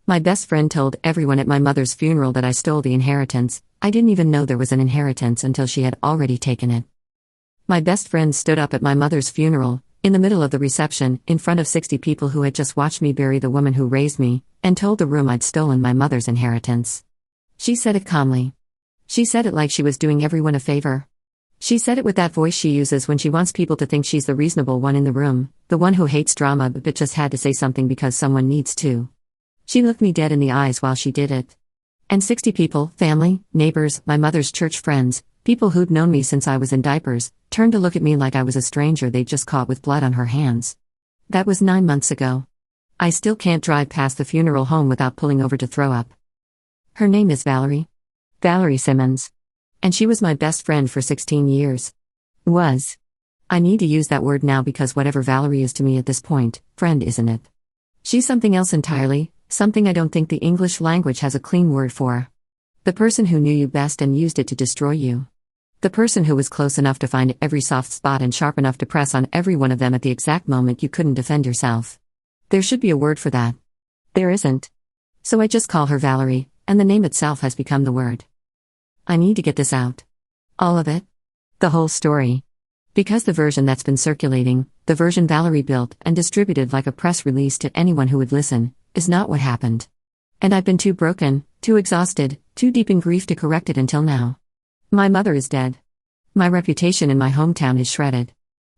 My best friend told everyone at my mother's funeral that I stole the inheritance. I didn't even know there was an inheritance until she had already taken it. My best friend stood up at my mother's funeral, in the middle of the reception, in front of 60 people who had just watched me bury the woman who raised me, and told the room I'd stolen my mother's inheritance. She said it calmly. She said it like she was doing everyone a favor. She said it with that voice she uses when she wants people to think she's the reasonable one in the room, the one who hates drama but just had to say something because someone needs to. She looked me dead in the eyes while she did it. And 60 people, family, neighbors, my mother's church friends, people who'd known me since I was in diapers, turned to look at me like I was a stranger they'd just caught with blood on her hands. That was 9 months ago. I still can't drive past the funeral home without pulling over to throw up. Her name is Valerie. Valerie Simmons. And she was my best friend for 16 years. Was. I need to use that word now because whatever Valerie is to me at this point, friend isn't it? She's something else entirely, something I don't think the English language has a clean word for. The person who knew you best and used it to destroy you. The person who was close enough to find every soft spot and sharp enough to press on every one of them at the exact moment you couldn't defend yourself. There should be a word for that. There isn't. So I just call her Valerie, and the name itself has become the word. I need to get this out. All of it. The whole story. Because the version that's been circulating, the version Valerie built and distributed like a press release to anyone who would listen, is not what happened. And I've been too broken, too exhausted, too deep in grief to correct it until now. My mother is dead. My reputation in my hometown is shredded.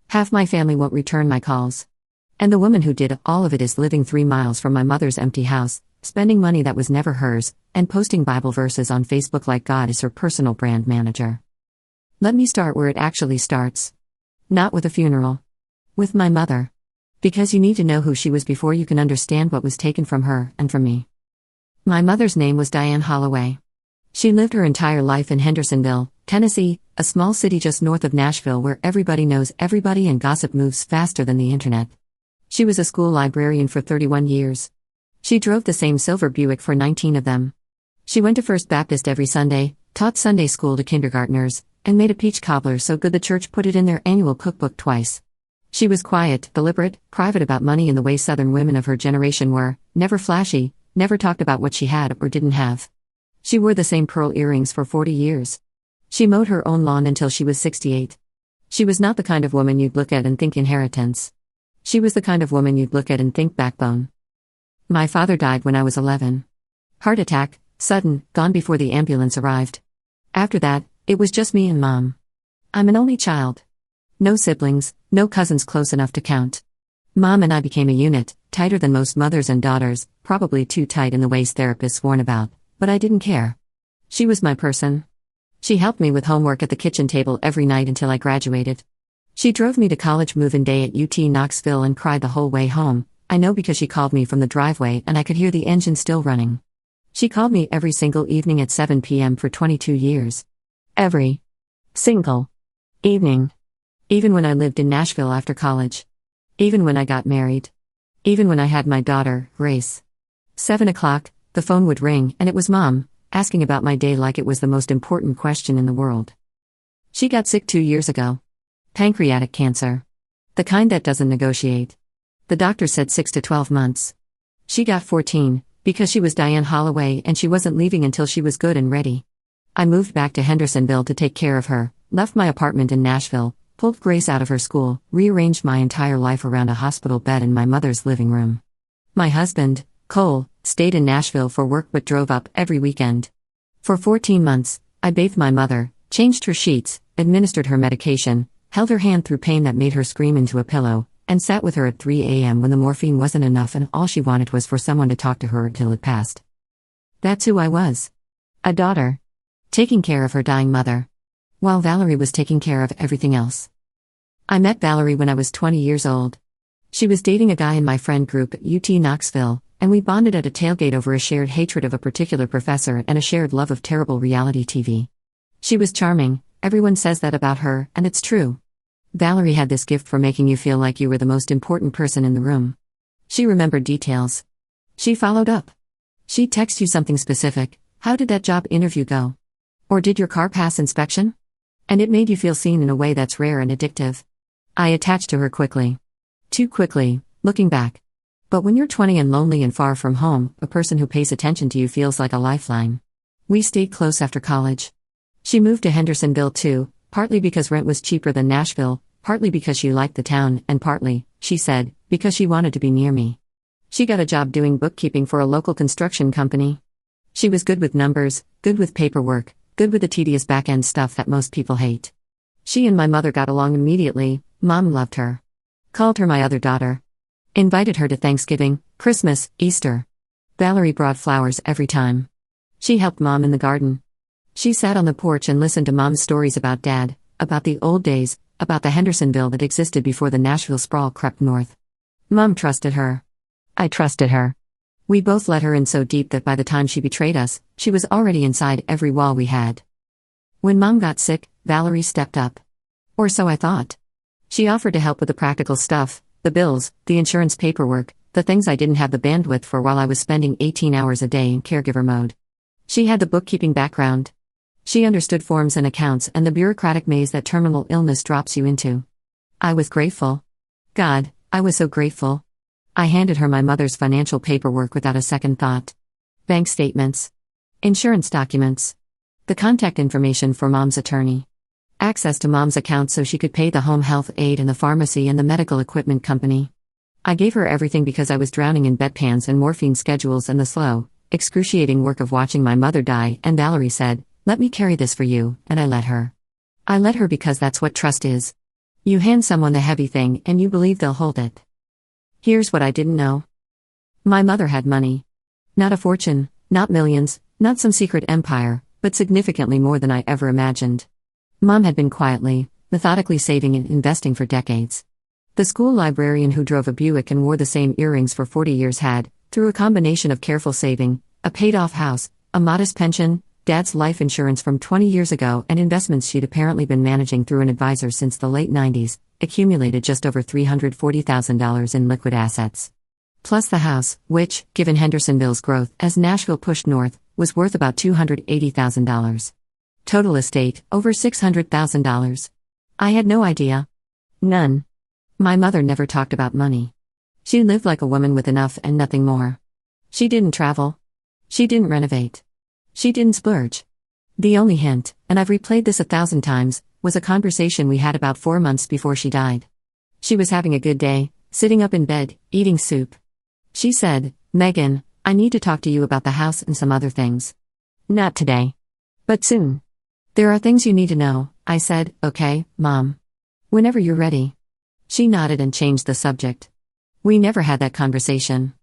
Half my family won't return my calls. And the woman who did all of it is living 3 miles from my mother's empty house, spending money that was never hers, and posting Bible verses on Facebook like God is her personal brand manager. Let me start where it actually starts. Not with a funeral. With my mother. Because you need to know who she was before you can understand what was taken from her and from me. My mother's name was Diane Holloway. She lived her entire life in Hendersonville, Tennessee, a small city just north of Nashville where everybody knows everybody and gossip moves faster than the internet. She was a school librarian for 31 years. She drove the same silver Buick for 19 of them. She went to First Baptist every Sunday, taught Sunday school to kindergartners, and made a peach cobbler so good the church put it in their annual cookbook twice. She was quiet, deliberate, private about money in the way Southern women of her generation were, never flashy, never talked about what she had or didn't have. She wore the same pearl earrings for 40 years. She mowed her own lawn until she was 68. She was not the kind of woman you'd look at and think inheritance. She was the kind of woman you'd look at and think backbone. My father died when I was 11. Heart attack, sudden, gone before the ambulance arrived. After that, it was just me and Mom. I'm an only child. No siblings, no cousins close enough to count. Mom and I became a unit, tighter than most mothers and daughters, probably too tight in the ways therapists warn about, but I didn't care. She was my person. She helped me with homework at the kitchen table every night until I graduated. She drove me to college move-in day at UT Knoxville and cried the whole way home. I know because she called me from the driveway and I could hear the engine still running. She called me every single evening at 7 p.m. for 22 years. Every single evening. Even when I lived in Nashville after college. Even when I got married. Even when I had my daughter, Grace. 7 o'clock, the phone would ring and it was Mom, asking about my day like it was the most important question in the world. She got sick 2 years ago. Pancreatic cancer. The kind that doesn't negotiate. The doctor said 6 to 12 months. She got 14, because she was Diane Holloway and she wasn't leaving until she was good and ready. I moved back to Hendersonville to take care of her, left my apartment in Nashville, pulled Grace out of her school, rearranged my entire life around a hospital bed in my mother's living room. My husband, Cole, stayed in Nashville for work but drove up every weekend. For 14 months, I bathed my mother, changed her sheets, administered her medication, held her hand through pain that made her scream into a pillow, and sat with her at 3 a.m. when the morphine wasn't enough and all she wanted was for someone to talk to her until it passed. That's who I was. A daughter. Taking care of her dying mother. While Valerie was taking care of everything else. I met Valerie when I was 20 years old. She was dating a guy in my friend group at UT Knoxville, and we bonded at a tailgate over a shared hatred of a particular professor and a shared love of terrible reality TV. She was charming, everyone says that about her, and it's true. Valerie had this gift for making you feel like you were the most important person in the room. She remembered details. She followed up. She'd text you something specific. How did that job interview go? Or did your car pass inspection? And it made you feel seen in a way that's rare and addictive. I attached to her quickly. Too quickly, looking back. But when you're 20 and lonely and far from home, a person who pays attention to you feels like a lifeline. We stayed close after college. She moved to Hendersonville too, partly because rent was cheaper than Nashville, partly because she liked the town, and partly, she said, because she wanted to be near me. She got a job doing bookkeeping for a local construction company. She was good with numbers, good with paperwork, good with the tedious back-end stuff that most people hate. She and my mother got along immediately. Mom loved her. Called her my other daughter. Invited her to Thanksgiving, Christmas, Easter. Valerie brought flowers every time. She helped Mom in the garden. She sat on the porch and listened to Mom's stories about Dad, about the old days, about the Hendersonville that existed before the Nashville sprawl crept north. Mom trusted her. I trusted her. We both let her in so deep that by the time she betrayed us, she was already inside every wall we had. When Mom got sick, Valerie stepped up. Or so I thought. She offered to help with the practical stuff, the bills, the insurance paperwork, the things I didn't have the bandwidth for while I was spending 18 hours a day in caregiver mode. She had the bookkeeping background. She understood forms and accounts and the bureaucratic maze that terminal illness drops you into. I was grateful. God, I was so grateful. I handed her my mother's financial paperwork without a second thought. Bank statements. Insurance documents. The contact information for Mom's attorney. Access to Mom's account so she could pay the home health aide and the pharmacy and the medical equipment company. I gave her everything because I was drowning in bedpans and morphine schedules and the slow, excruciating work of watching my mother die, and Valerie said, "Let me carry this for you," and I let her. I let her because that's what trust is. You hand someone the heavy thing and you believe they'll hold it. Here's what I didn't know. My mother had money. Not a fortune, not millions, not some secret empire, but significantly more than I ever imagined. Mom had been quietly, methodically saving and investing for decades. The school librarian who drove a Buick and wore the same earrings for 40 years had, through a combination of careful saving, a paid-off house, a modest pension, Dad's life insurance from 20 years ago, and investments she'd apparently been managing through an advisor since the late 90s, accumulated just over $340,000 in liquid assets. Plus the house, which, given Hendersonville's growth as Nashville pushed north, was worth about $280,000. Total estate, over $600,000. I had no idea. None. My mother never talked about money. She lived like a woman with enough and nothing more. She didn't travel. She didn't renovate. She didn't splurge. The only hint, and I've replayed this 1,000 times, was a conversation we had about 4 months before she died. She was having a good day, sitting up in bed, eating soup. She said, "Megan, I need to talk to you about the house and some other things. Not today. But soon. There are things you need to know," I said. "Okay, Mom. Whenever you're ready." She nodded and changed the subject. We never had that conversation.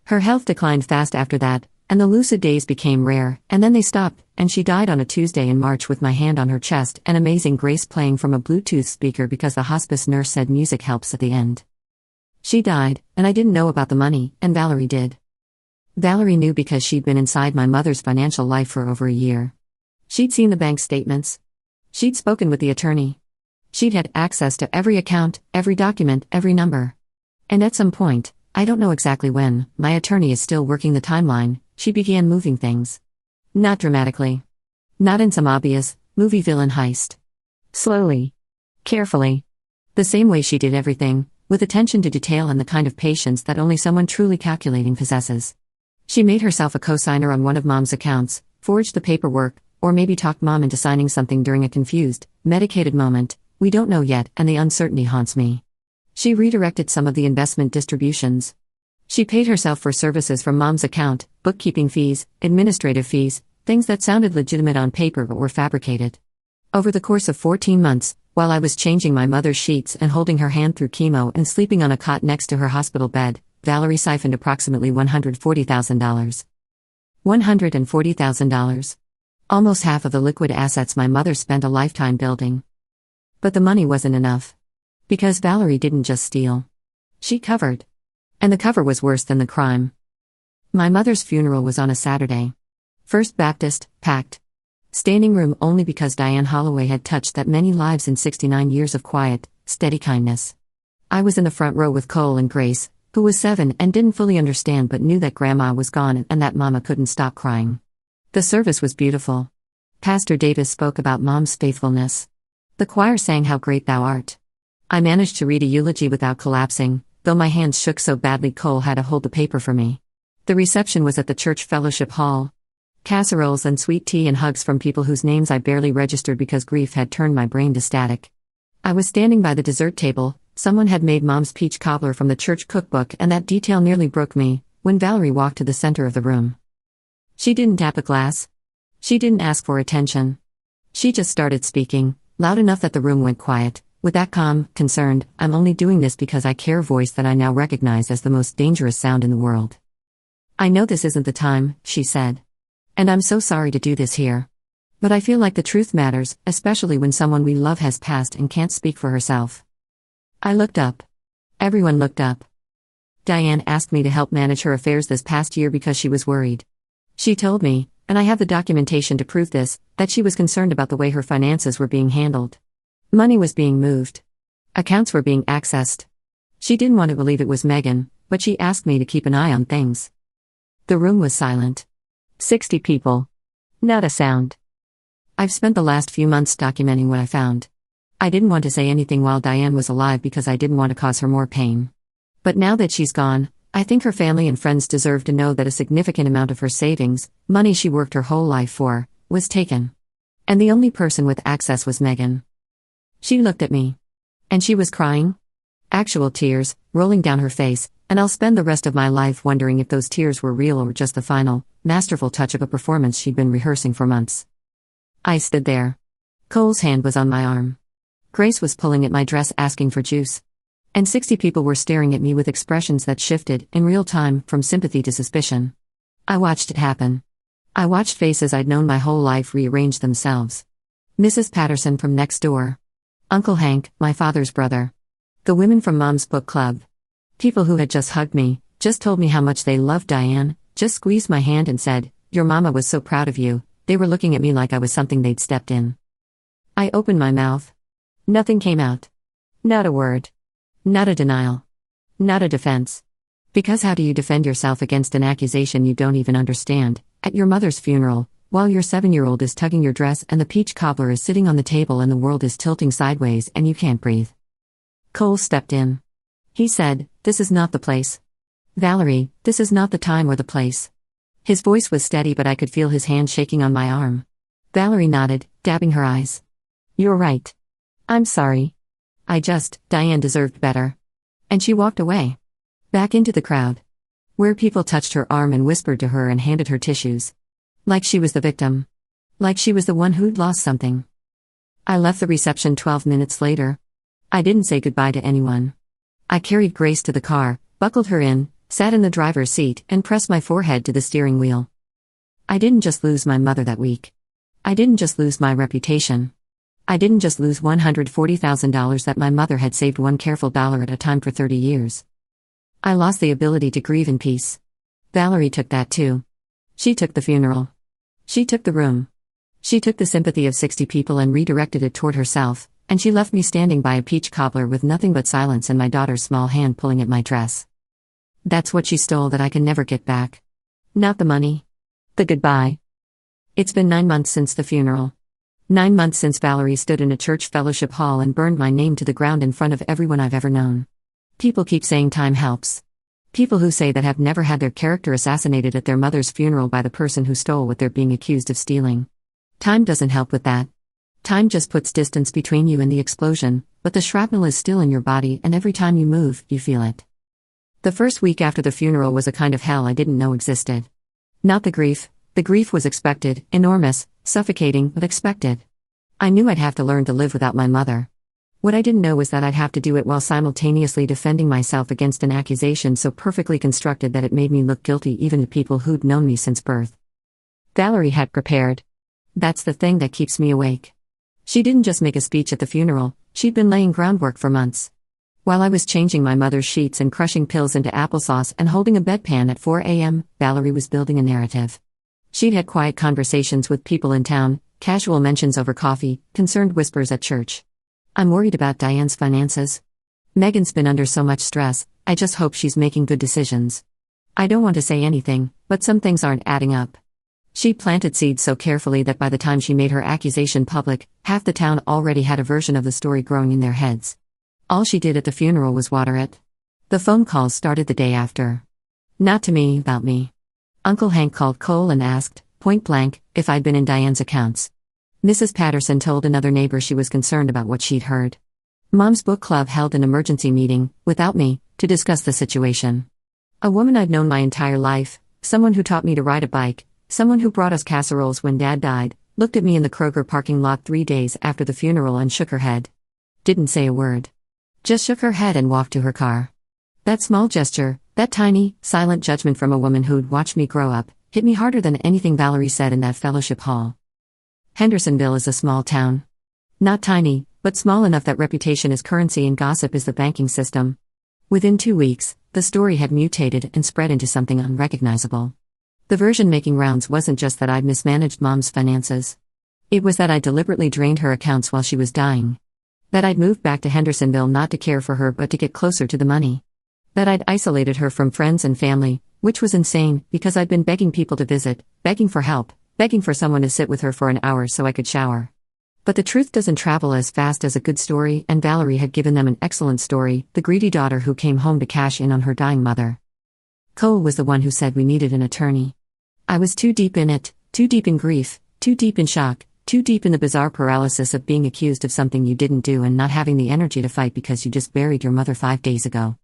Her health declined fast after that, and the lucid days became rare, and then they stopped, and she died on a Tuesday in March with my hand on her chest and Amazing Grace playing from a Bluetooth speaker because the hospice nurse said music helps at the end. She died, and I didn't know about the money, and Valerie did. Valerie knew because she'd been inside my mother's financial life for over a year. She'd seen the bank statements. She'd spoken with the attorney. She'd had access to every account, every document, every number. And at some point, I don't know exactly when, my attorney is still working the timeline, she began moving things. Not dramatically. Not in some obvious, movie villain heist. Slowly. Carefully. The same way she did everything, with attention to detail and the kind of patience that only someone truly calculating possesses. She made herself a co-signer on one of Mom's accounts, forged the paperwork, or maybe talked Mom into signing something during a confused, medicated moment. We don't know yet, and the uncertainty haunts me. She redirected some of the investment distributions. She paid herself for services from Mom's account, bookkeeping fees, administrative fees, things that sounded legitimate on paper but were fabricated. Over the course of 14 months, while I was changing my mother's sheets and holding her hand through chemo and sleeping on a cot next to her hospital bed, Valerie siphoned approximately $140,000. $140,000. Almost half of the liquid assets my mother spent a lifetime building. But the money wasn't enough. Because Valerie didn't just steal. She covered. And the cover was worse than the crime. My mother's funeral was on a Saturday. First Baptist, packed. Standing room only because Diane Holloway had touched that many lives in 69 years of quiet, steady kindness. I was in the front row with Cole and Grace, who was 7 and didn't fully understand but knew that Grandma was gone and that Mama couldn't stop crying. The service was beautiful. Pastor Davis spoke about Mom's faithfulness. The choir sang How Great Thou Art. I managed to read a eulogy without collapsing, though my hands shook so badly Cole had to hold the paper for me. The reception was at the church fellowship hall. Casseroles and sweet tea and hugs from people whose names I barely registered because grief had turned my brain to static. I was standing by the dessert table. Someone had made Mom's peach cobbler from the church cookbook, and that detail nearly broke me, when Valerie walked to the center of the room. She didn't tap a glass. She didn't ask for attention. She just started speaking, loud enough that the room went quiet, with that calm, concerned, "I'm only doing this because I care" voice that I now recognize as the most dangerous sound in the world. "I know this isn't the time," she said. "And I'm so sorry to do this here. But I feel like the truth matters, especially when someone we love has passed and can't speak for herself." I looked up. Everyone looked up. Diane asked me to help manage her affairs this past year because she was worried. She told me, and I have the documentation to prove this, that she was concerned about the way her finances were being handled. Money was being moved. Accounts were being accessed. She didn't want to believe it was Megan, but she asked me to keep an eye on things. The room was silent. 60 people. Not a sound. I've spent the last few months documenting what I found. I didn't want to say anything while Diane was alive because I didn't want to cause her more pain. But now that she's gone, I think her family and friends deserve to know that a significant amount of her savings, money she worked her whole life for, was taken. And the only person with access was Megan. She looked at me. And she was crying. Actual tears, rolling down her face, and I'll spend the rest of my life wondering if those tears were real or just the final, masterful touch of a performance she'd been rehearsing for months. I stood there. Cole's hand was on my arm. Grace was pulling at my dress asking for juice. And 60 people were staring at me with expressions that shifted, in real time, from sympathy to suspicion. I watched it happen. I watched faces I'd known my whole life rearrange themselves. Mrs. Patterson from next door. Uncle Hank, my father's brother. The women from Mom's book club. People who had just hugged me, just told me how much they loved Diane, just squeezed my hand and said, "Your mama was so proud of you." They were looking at me like I was something they'd stepped in. I opened my mouth. Nothing came out. Not a word. Not a denial. Not a defense. Because how do you defend yourself against an accusation you don't even understand, at your mother's funeral, while your 7-year-old is tugging your dress and the peach cobbler is sitting on the table and the world is tilting sideways and you can't breathe? Cole stepped in. He said, "This is not the place. Valerie, this is not the time or the place." His voice was steady, but I could feel his hand shaking on my arm. Valerie nodded, dabbing her eyes. "You're right. I'm sorry. Diane deserved better." And she walked away. Back into the crowd. Where people touched her arm and whispered to her and handed her tissues. Like she was the victim. Like she was the one who'd lost something. I left the reception 12 minutes later. I didn't say goodbye to anyone. I carried Grace to the car, buckled her in, sat in the driver's seat, and pressed my forehead to the steering wheel. I didn't just lose my mother that week. I didn't just lose my reputation. I didn't just lose $140,000 that my mother had saved one careful dollar at a time for 30 years. I lost the ability to grieve in peace. Valerie took that too. She took the funeral. She took the room. She took the sympathy of 60 people and redirected it toward herself, and she left me standing by a peach cobbler with nothing but silence and my daughter's small hand pulling at my dress. That's what she stole that I can never get back. Not the money. The goodbye. It's been 9 months since the funeral. 9 months since Valerie stood in a church fellowship hall and burned my name to the ground in front of everyone I've ever known. People keep saying time helps. People who say that have never had their character assassinated at their mother's funeral by the person who stole what they're being accused of stealing. Time doesn't help with that. Time just puts distance between you and the explosion, but the shrapnel is still in your body, and every time you move, you feel it. The first week after the funeral was a kind of hell I didn't know existed. Not the grief. The grief was expected, enormous, suffocating, but expected. I knew I'd have to learn to live without my mother. What I didn't know was that I'd have to do it while simultaneously defending myself against an accusation so perfectly constructed that it made me look guilty even to people who'd known me since birth. Valerie had prepared. That's the thing that keeps me awake. She didn't just make a speech at the funeral, she'd been laying groundwork for months. While I was changing my mother's sheets and crushing pills into applesauce and holding a bedpan at 4 a.m., Valerie was building a narrative. She'd had quiet conversations with people in town, casual mentions over coffee, concerned whispers at church. "I'm worried about Diane's finances. Megan's been under so much stress, I just hope she's making good decisions. I don't want to say anything, but some things aren't adding up." She planted seeds so carefully that by the time she made her accusation public, half the town already had a version of the story growing in their heads. All she did at the funeral was water it. The phone calls started the day after. Not to me, about me. Uncle Hank called Cole and asked, point blank, if I'd been in Diane's accounts. Mrs. Patterson told another neighbor she was concerned about what she'd heard. Mom's book club held an emergency meeting, without me, to discuss the situation. A woman I'd known my entire life, someone who taught me to ride a bike, someone who brought us casseroles when Dad died, looked at me in the Kroger parking lot 3 days after the funeral and shook her head. Didn't say a word. Just shook her head and walked to her car. That small gesture, that tiny, silent judgment from a woman who'd watched me grow up, hit me harder than anything Valerie said in that fellowship hall. Hendersonville is a small town. Not tiny, but small enough that reputation is currency and gossip is the banking system. Within 2 weeks, the story had mutated and spread into something unrecognizable. The version making rounds wasn't just that I'd mismanaged Mom's finances. It was that I deliberately drained her accounts while she was dying. That I'd moved back to Hendersonville not to care for her but to get closer to the money. That I'd isolated her from friends and family, which was insane because I'd been begging people to visit, begging for help, begging for someone to sit with her for an hour so I could shower. But the truth doesn't travel as fast as a good story, and Valerie had given them an excellent story, the greedy daughter who came home to cash in on her dying mother. Cole was the one who said we needed an attorney. I was too deep in it, too deep in grief, too deep in shock, too deep in the bizarre paralysis of being accused of something you didn't do and not having the energy to fight because you just buried your mother 5 days ago.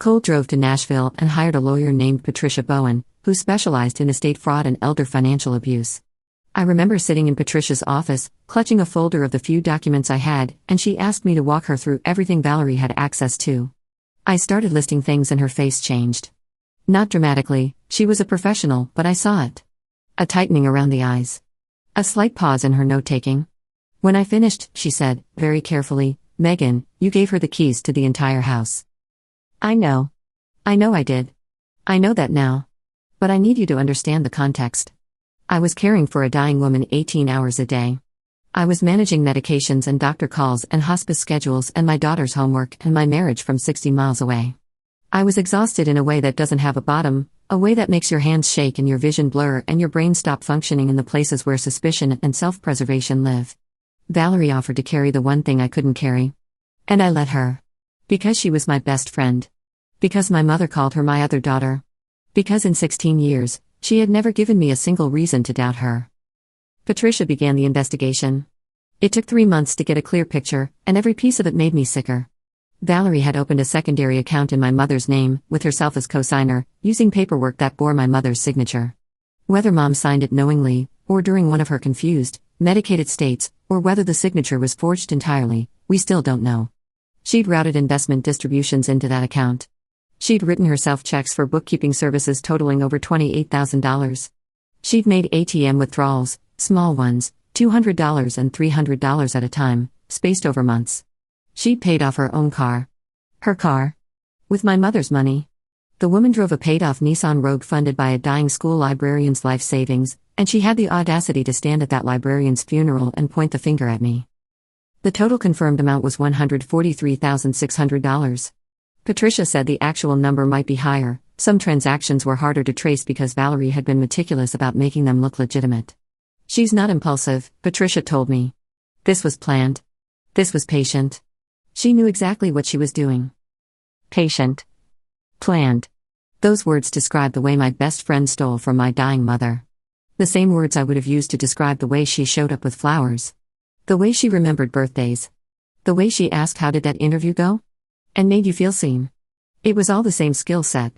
Cole drove to Nashville and hired a lawyer named Patricia Bowen, who specialized in estate fraud and elder financial abuse. I remember sitting in Patricia's office, clutching a folder of the few documents I had, and she asked me to walk her through everything Valerie had access to. I started listing things and her face changed. Not dramatically, she was a professional, but I saw it. A tightening around the eyes. A slight pause in her note-taking. When I finished, she said, very carefully, Megan, you gave her the keys to the entire house. I know I did. I know that now. But I need you to understand the context. I was caring for a dying woman 18 hours a day. I was managing medications and doctor calls and hospice schedules and my daughter's homework and my marriage from 60 miles away. I was exhausted in a way that doesn't have a bottom, a way that makes your hands shake and your vision blur and your brain stop functioning in the places where suspicion and self-preservation live. Valerie offered to carry the one thing I couldn't carry. And I let her. Because she was my best friend. Because my mother called her my other daughter. Because in 16 years, she had never given me a single reason to doubt her. Patricia began the investigation. It took 3 months to get a clear picture, and every piece of it made me sicker. Valerie had opened a secondary account in my mother's name, with herself as co-signer, using paperwork that bore my mother's signature. Whether Mom signed it knowingly, or during one of her confused, medicated states, or whether the signature was forged entirely, we still don't know. She'd routed investment distributions into that account. She'd written herself checks for bookkeeping services totaling over $28,000. She'd made ATM withdrawals, small ones, $200 and $300 at a time, spaced over months. She'd paid off her own car. Her car. With my mother's money. The woman drove a paid-off Nissan Rogue funded by a dying school librarian's life savings, and she had the audacity to stand at that librarian's funeral and point the finger at me. The total confirmed amount was $143,600. Patricia said the actual number might be higher. Some transactions were harder to trace because Valerie had been meticulous about making them look legitimate. She's not impulsive, Patricia told me. This was planned. This was patient. She knew exactly what she was doing. Patient. Planned. Those words describe the way my best friend stole from my dying mother. The same words I would have used to describe the way she showed up with flowers. The way she remembered birthdays. The way she asked how did that interview go? And made you feel seen. It was all the same skill set.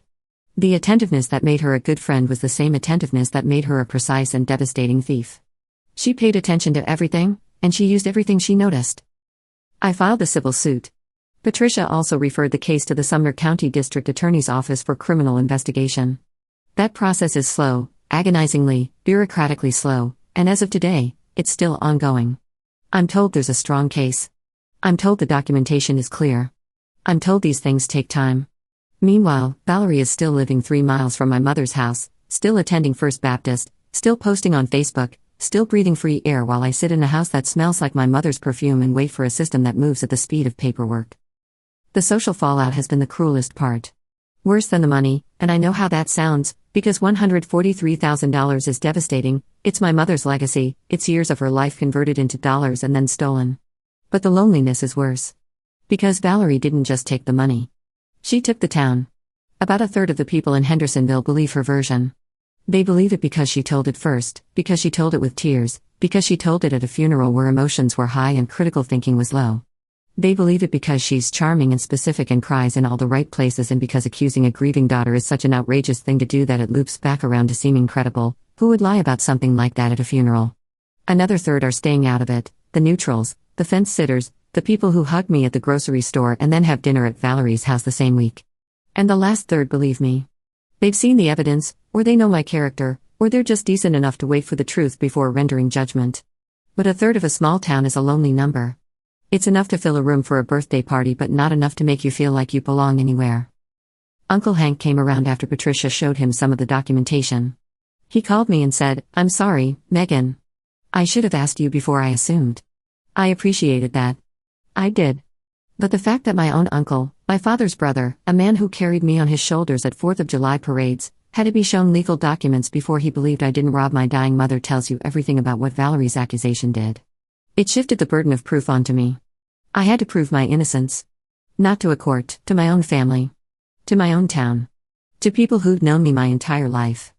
The attentiveness that made her a good friend was the same attentiveness that made her a precise and devastating thief. She paid attention to everything, and she used everything she noticed. I filed a civil suit. Patricia also referred the case to the Sumner County District Attorney's Office for criminal investigation. That process is slow, agonizingly, bureaucratically slow, and as of today, it's still ongoing. I'm told there's a strong case. I'm told the documentation is clear. I'm told these things take time. Meanwhile, Valerie is still living 3 miles from my mother's house, still attending First Baptist, still posting on Facebook, still breathing free air while I sit in a house that smells like my mother's perfume and wait for a system that moves at the speed of paperwork. The social fallout has been the cruelest part. Worse than the money, and I know how that sounds, because $143,000 is devastating. It's my mother's legacy, it's years of her life converted into dollars and then stolen. But the loneliness is worse. Because Valerie didn't just take the money. She took the town. About a third of the people in Hendersonville believe her version. They believe it because she told it first, because she told it with tears, because she told it at a funeral where emotions were high and critical thinking was low. They believe it because she's charming and specific and cries in all the right places, and because accusing a grieving daughter is such an outrageous thing to do that it loops back around to seeming credible. Who would lie about something like that at a funeral? Another third are staying out of it, the neutrals, the fence sitters, the people who hug me at the grocery store and then have dinner at Valerie's house the same week. And the last third believe me. They've seen the evidence, or they know my character, or they're just decent enough to wait for the truth before rendering judgment. But a third of a small town is a lonely number. It's enough to fill a room for a birthday party, but not enough to make you feel like you belong anywhere. Uncle Hank came around after Patricia showed him some of the documentation. He called me and said, "I'm sorry, Megan. I should have asked you before I assumed." I appreciated that. I did. But the fact that my own uncle, my father's brother, a man who carried me on his shoulders at 4th of July parades, had to be shown legal documents before he believed I didn't rob my dying mother tells you everything about what Valerie's accusation did. It shifted the burden of proof onto me. I had to prove my innocence. Not to a court, to my own family. To my own town. To people who'd known me my entire life.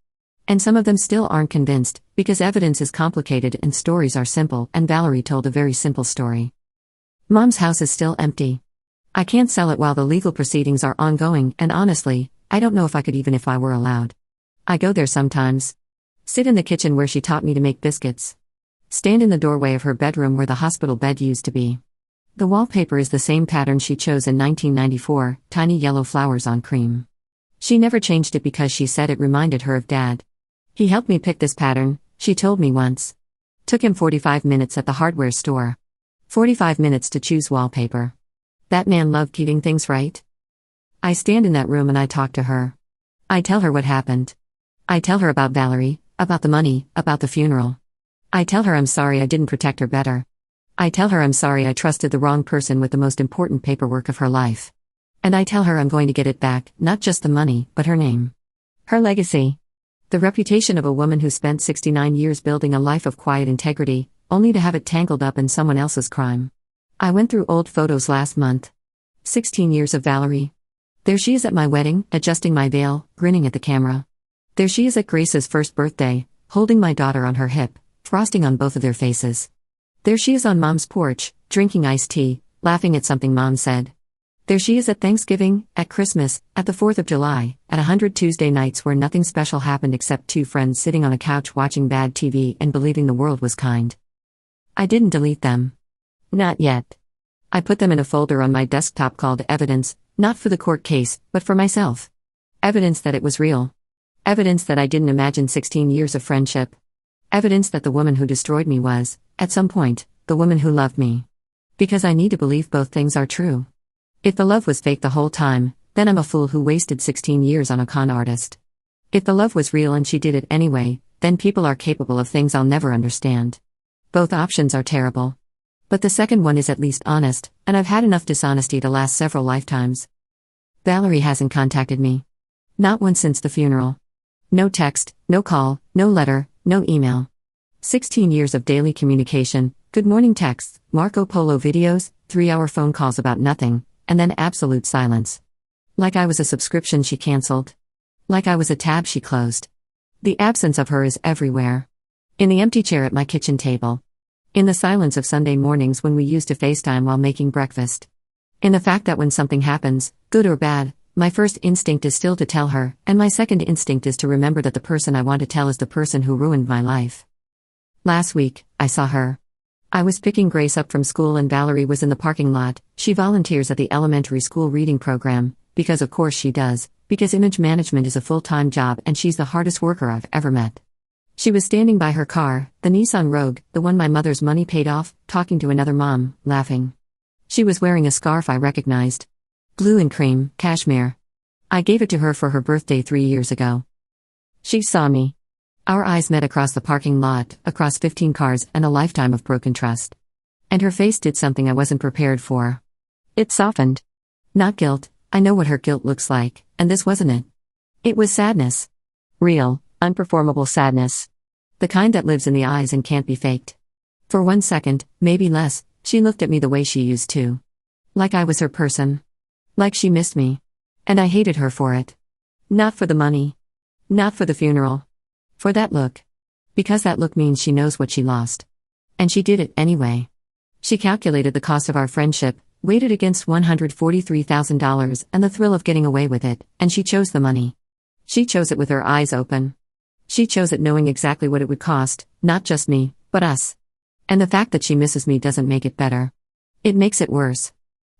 And some of them still aren't convinced, because evidence is complicated and stories are simple, and Valerie told a very simple story. Mom's house is still empty. I can't sell it while the legal proceedings are ongoing, and honestly, I don't know if I could even if I were allowed. I go there sometimes. Sit in the kitchen where she taught me to make biscuits. Stand in the doorway of her bedroom where the hospital bed used to be. The wallpaper is the same pattern she chose in 1994, tiny yellow flowers on cream. She never changed it because she said it reminded her of Dad. He helped me pick this pattern, she told me once. Took him 45 minutes at the hardware store. 45 minutes to choose wallpaper. That man loved keeping things right. I stand in that room and I talk to her. I tell her what happened. I tell her about Valerie, about the money, about the funeral. I tell her I'm sorry I didn't protect her better. I tell her I'm sorry I trusted the wrong person with the most important paperwork of her life. And I tell her I'm going to get it back, not just the money, but her name. Her legacy. The reputation of a woman who spent 69 years building a life of quiet integrity, only to have it tangled up in someone else's crime. I went through old photos last month. 16 years of Valerie. There she is at my wedding, adjusting my veil, grinning at the camera. There she is at Grace's first birthday, holding my daughter on her hip, frosting on both of their faces. There she is on Mom's porch, drinking iced tea, laughing at something Mom said. There she is at Thanksgiving, at Christmas, at the 4th of July, at 100 Tuesday nights where nothing special happened except two friends sitting on a couch watching bad TV and believing the world was kind. I didn't delete them. Not yet. I put them in a folder on my desktop called Evidence, not for the court case, but for myself. Evidence that it was real. Evidence that I didn't imagine 16 years of friendship. Evidence that the woman who destroyed me was, at some point, the woman who loved me. Because I need to believe both things are true. If the love was fake the whole time, then I'm a fool who wasted 16 years on a con artist. If the love was real and she did it anyway, then people are capable of things I'll never understand. Both options are terrible. But the second one is at least honest, and I've had enough dishonesty to last several lifetimes. Valerie hasn't contacted me. Not once since the funeral. No text, no call, no letter, no email. 16 years of daily communication, good morning texts, Marco Polo videos, 3-hour phone calls about nothing, and then absolute silence. Like I was a subscription she canceled. Like I was a tab she closed. The absence of her is everywhere. In the empty chair at my kitchen table. In the silence of Sunday mornings when we used to FaceTime while making breakfast. In the fact that when something happens, good or bad, my first instinct is still to tell her, and my second instinct is to remember that the person I want to tell is the person who ruined my life. Last week, I saw her. I was picking Grace up from school and Valerie was in the parking lot. She volunteers at the elementary school reading program, because of course she does, because image management is a full-time job and she's the hardest worker I've ever met. She was standing by her car, the Nissan Rogue, the one my mother's money paid off, talking to another mom, laughing. She was wearing a scarf I recognized. Blue and cream, cashmere. I gave it to her for her birthday 3 years ago. She saw me. Our eyes met across the parking lot, across 15 cars and a lifetime of broken trust. And her face did something I wasn't prepared for. It softened. Not guilt, I know what her guilt looks like, and this wasn't it. It was sadness. Real, unperformable sadness. The kind that lives in the eyes and can't be faked. For 1 second, maybe less, she looked at me the way she used to. Like I was her person. Like she missed me. And I hated her for it. Not for the money. Not for the funeral. For that look. Because that look means she knows what she lost. And she did it anyway. She calculated the cost of our friendship, weighed it against $143,000 and the thrill of getting away with it, and she chose the money. She chose it with her eyes open. She chose it knowing exactly what it would cost, not just me, but us. And the fact that she misses me doesn't make it better. It makes it worse.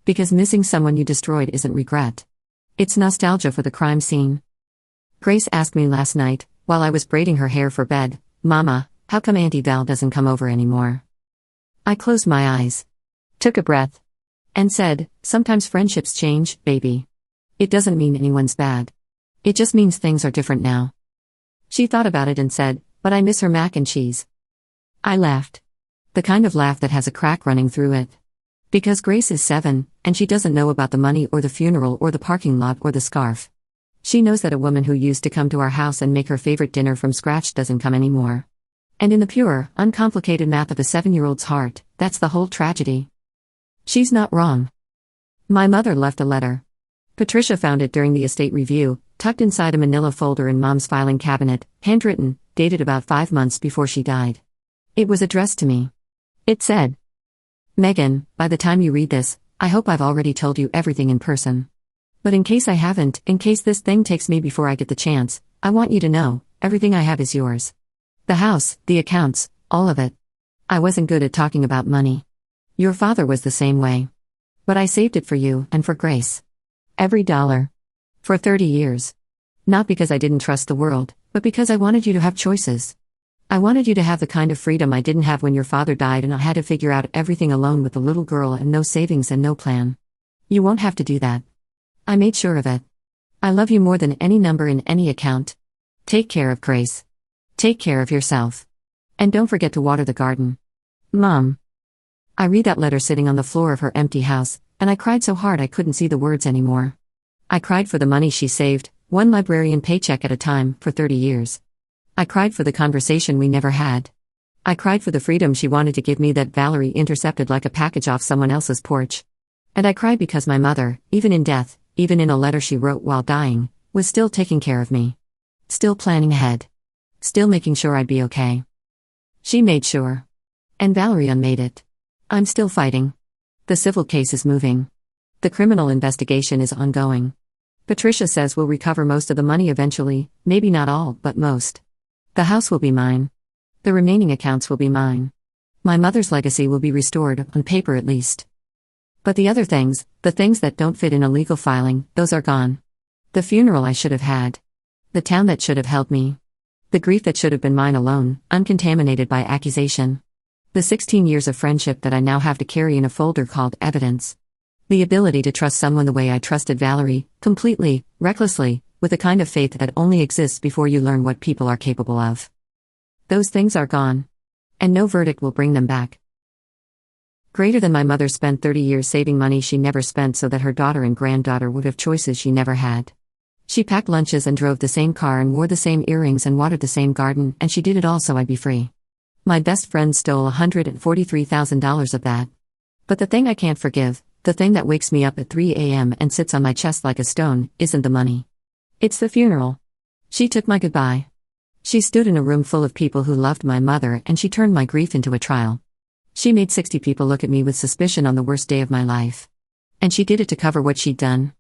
Because missing someone you destroyed isn't regret. It's nostalgia for the crime scene. Grace asked me last night, while I was braiding her hair for bed, "Mama, how come Auntie Val doesn't come over anymore?" I closed my eyes, took a breath, and said, "Sometimes friendships change, baby. It doesn't mean anyone's bad. It just means things are different now." She thought about it and said, "But I miss her mac and cheese." I laughed. The kind of laugh that has a crack running through it. Because Grace is 7, and she doesn't know about the money or the funeral or the parking lot or the scarf. She knows that a woman who used to come to our house and make her favorite dinner from scratch doesn't come anymore. And in the pure, uncomplicated math of a 7-year-old's heart, that's the whole tragedy. She's not wrong. My mother left a letter. Patricia found it during the estate review, tucked inside a manila folder in Mom's filing cabinet, handwritten, dated about 5 months before she died. It was addressed to me. It said, "Megan, by the time you read this, I hope I've already told you everything in person. But in case I haven't, in case this thing takes me before I get the chance, I want you to know, everything I have is yours. The house, the accounts, all of it. I wasn't good at talking about money. Your father was the same way. But I saved it for you and for Grace. Every dollar. For 30 years. Not because I didn't trust the world, but because I wanted you to have choices. I wanted you to have the kind of freedom I didn't have when your father died and I had to figure out everything alone with a little girl and no savings and no plan. You won't have to do that. I made sure of it. I love you more than any number in any account. Take care of Grace. Take care of yourself. And don't forget to water the garden. Mom." I read that letter sitting on the floor of her empty house, and I cried so hard I couldn't see the words anymore. I cried for the money she saved, one librarian paycheck at a time, for 30 years. I cried for the conversation we never had. I cried for the freedom she wanted to give me that Valerie intercepted like a package off someone else's porch. And I cried because my mother, even in death, even in a letter she wrote while dying, was still taking care of me. Still planning ahead. Still making sure I'd be okay. She made sure. And Valerie made it. I'm still fighting. The civil case is moving. The criminal investigation is ongoing. Patricia says we'll recover most of the money eventually, maybe not all, but most. The house will be mine. The remaining accounts will be mine. My mother's legacy will be restored, on paper at least. But the other things, the things that don't fit in a legal filing, those are gone. The funeral I should have had. The town that should have held me. The grief that should have been mine alone, uncontaminated by accusation. The 16 years of friendship that I now have to carry in a folder called evidence. The ability to trust someone the way I trusted Valerie, completely, recklessly, with a kind of faith that only exists before you learn what people are capable of. Those things are gone. And no verdict will bring them back. Greater than my mother spent 30 years saving money she never spent so that her daughter and granddaughter would have choices she never had. She packed lunches and drove the same car and wore the same earrings and watered the same garden, and she did it all so I'd be free. My best friend stole $143,000 of that. But the thing I can't forgive, the thing that wakes me up at 3 a.m. and sits on my chest like a stone, isn't the money. It's the funeral. She took my goodbye. She stood in a room full of people who loved my mother and she turned my grief into a trial. She made 60 people look at me with suspicion on the worst day of my life. And she did it to cover what she'd done.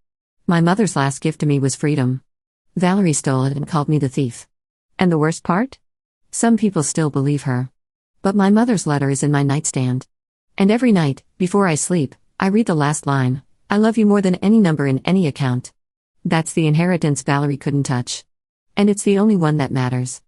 My mother's last gift to me was freedom. Valerie stole it and called me the thief. And the worst part? Some people still believe her. But my mother's letter is in my nightstand. And every night, before I sleep, I read the last line, "I love you more than any number in any account." That's the inheritance Valerie couldn't touch. And it's the only one that matters.